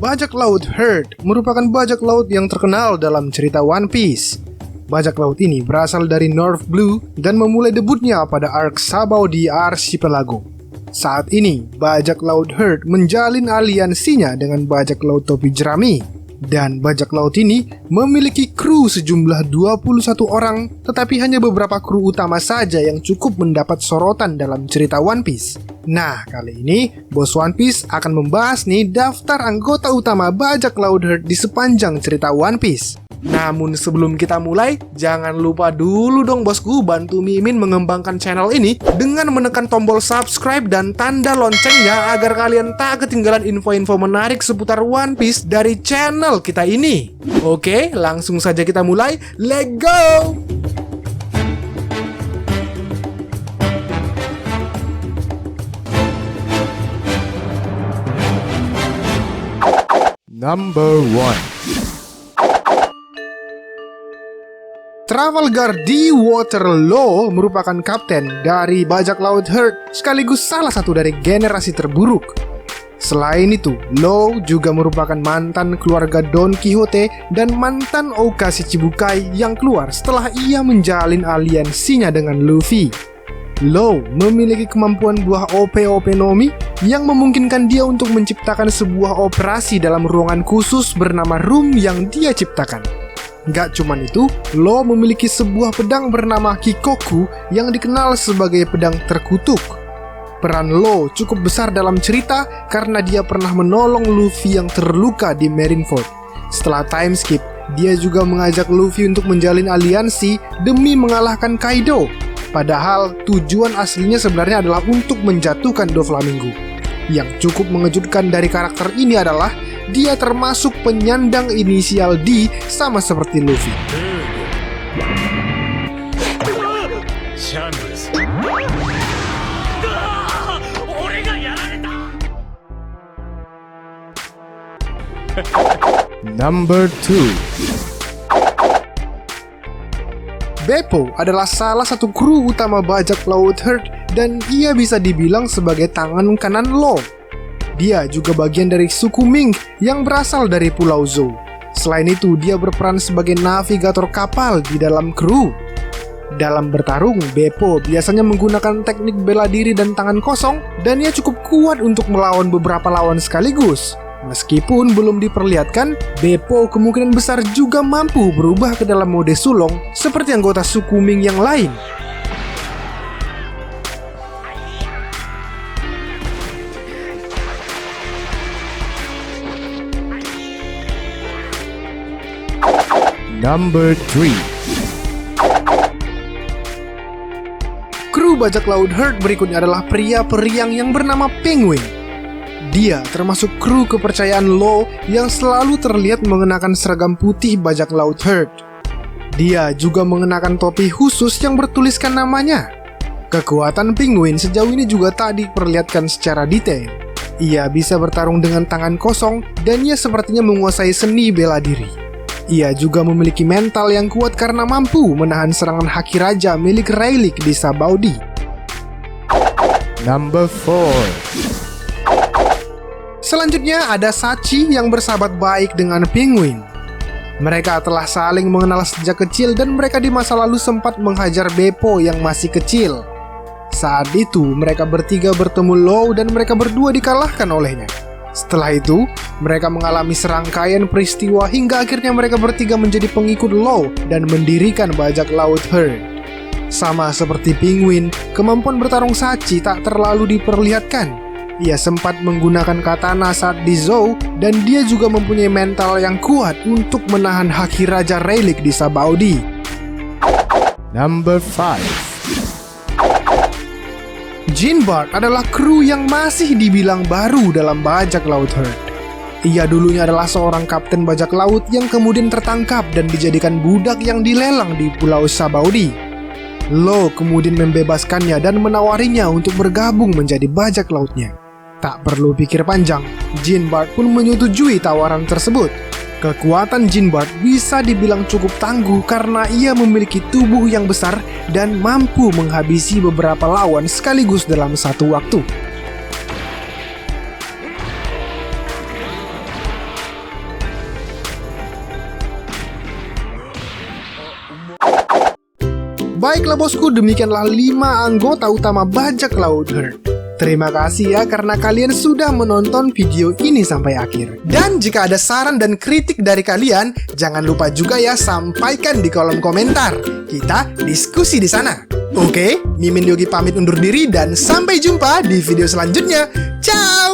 Bajak laut Heart merupakan bajak laut yang terkenal dalam cerita One Piece. Bajak laut ini berasal dari North Blue dan memulai debutnya pada arc Sabaody Archipelago. Saat ini, bajak laut Heart menjalin aliansinya dengan bajak laut topi jerami. Dan bajak laut ini memiliki kru sejumlah 21 orang, tetapi hanya beberapa kru utama saja yang cukup mendapat sorotan dalam cerita One Piece. Nah, kali ini Bos One Piece akan membahas nih daftar anggota utama bajak laut Heart di sepanjang cerita One Piece. Namun sebelum kita mulai, jangan lupa dulu dong bosku bantu Mimin mengembangkan channel ini dengan menekan tombol subscribe dan tanda loncengnya agar kalian tak ketinggalan info-info menarik seputar One Piece dari channel kita ini. Oke, langsung saja kita mulai. Let's go! Number 1. Trafalgar D. Waterloo merupakan kapten dari bajak laut Heart sekaligus salah satu dari generasi terburuk. Selain itu, Law juga merupakan mantan keluarga Don Quixote dan mantan Okashi Chibukai yang keluar setelah ia menjalin aliansinya dengan Luffy. Law memiliki kemampuan buah OP-OP Nomi yang memungkinkan dia untuk menciptakan sebuah operasi dalam ruangan khusus bernama Room yang dia ciptakan. Gak cuman itu, Law memiliki sebuah pedang bernama Kikoku yang dikenal sebagai pedang terkutuk. Peran Law cukup besar dalam cerita karena dia pernah menolong Luffy yang terluka di Marineford. Setelah time skip, dia juga mengajak Luffy untuk menjalin aliansi demi mengalahkan Kaido. Padahal tujuan aslinya sebenarnya adalah untuk menjatuhkan Doflamingo. Yang cukup mengejutkan dari karakter ini adalah dia termasuk penyandang inisial D sama seperti Luffy. Number 2. Beppo adalah salah satu kru utama bajak laut Heart dan ia bisa dibilang sebagai tangan kanan Law. Dia juga bagian dari suku Ming yang berasal dari Pulau Zou. Selain itu, dia berperan sebagai navigator kapal di dalam kru. Dalam bertarung, Beppo biasanya menggunakan teknik bela diri dan tangan kosong dan ia cukup kuat untuk melawan beberapa lawan sekaligus. Meskipun belum diperlihatkan, Beppo kemungkinan besar juga mampu berubah ke dalam mode sulong seperti anggota suku Ming yang lain. Number 3. Kru bajak laut Heart berikutnya adalah pria periang yang bernama Penguin. Dia termasuk kru kepercayaan Law yang selalu terlihat mengenakan seragam putih bajak laut Heart. Dia juga mengenakan topi khusus yang bertuliskan namanya. Kekuatan Penguin sejauh ini juga tak diperlihatkan secara detail. Ia bisa bertarung dengan tangan kosong dan ia sepertinya menguasai seni bela diri. Ia juga memiliki mental yang kuat karena mampu menahan serangan haki raja milik Rayleigh di Sabaody. Number 4. Selanjutnya ada Sachi yang bersahabat baik dengan Penguin. Mereka telah saling mengenal sejak kecil dan mereka di masa lalu sempat menghajar Beppo yang masih kecil. Saat itu mereka bertiga bertemu Law dan mereka berdua dikalahkan olehnya. Setelah itu, mereka mengalami serangkaian peristiwa hingga akhirnya mereka bertiga menjadi pengikut Law dan mendirikan bajak laut Heart. Sama seperti Penguin, kemampuan bertarung Sachi tak terlalu diperlihatkan. Ia sempat menggunakan katana saat di Zou dan dia juga mempunyai mental yang kuat untuk menahan haki raja Rayleigh di Sabaody. Number 5. Jean Bart adalah kru yang masih dibilang baru dalam bajak laut Heart. Ia dulunya adalah seorang kapten bajak laut yang kemudian tertangkap dan dijadikan budak yang dilelang di Pulau Sabaody. Law kemudian membebaskannya dan menawarinya untuk bergabung menjadi bajak lautnya. Tak perlu pikir panjang, Jean Bart pun menyetujui tawaran tersebut. Kekuatan Jean Bart bisa dibilang cukup tangguh karena ia memiliki tubuh yang besar dan mampu menghabisi beberapa lawan sekaligus dalam satu waktu. Baiklah bosku, demikianlah 5 anggota utama bajak laut Heart. Terima kasih ya karena kalian sudah menonton video ini sampai akhir. Dan jika ada saran dan kritik dari kalian, jangan lupa juga ya sampaikan di kolom komentar. Kita diskusi di sana. Oke, Mimin Yogi pamit undur diri dan sampai jumpa di video selanjutnya. Ciao!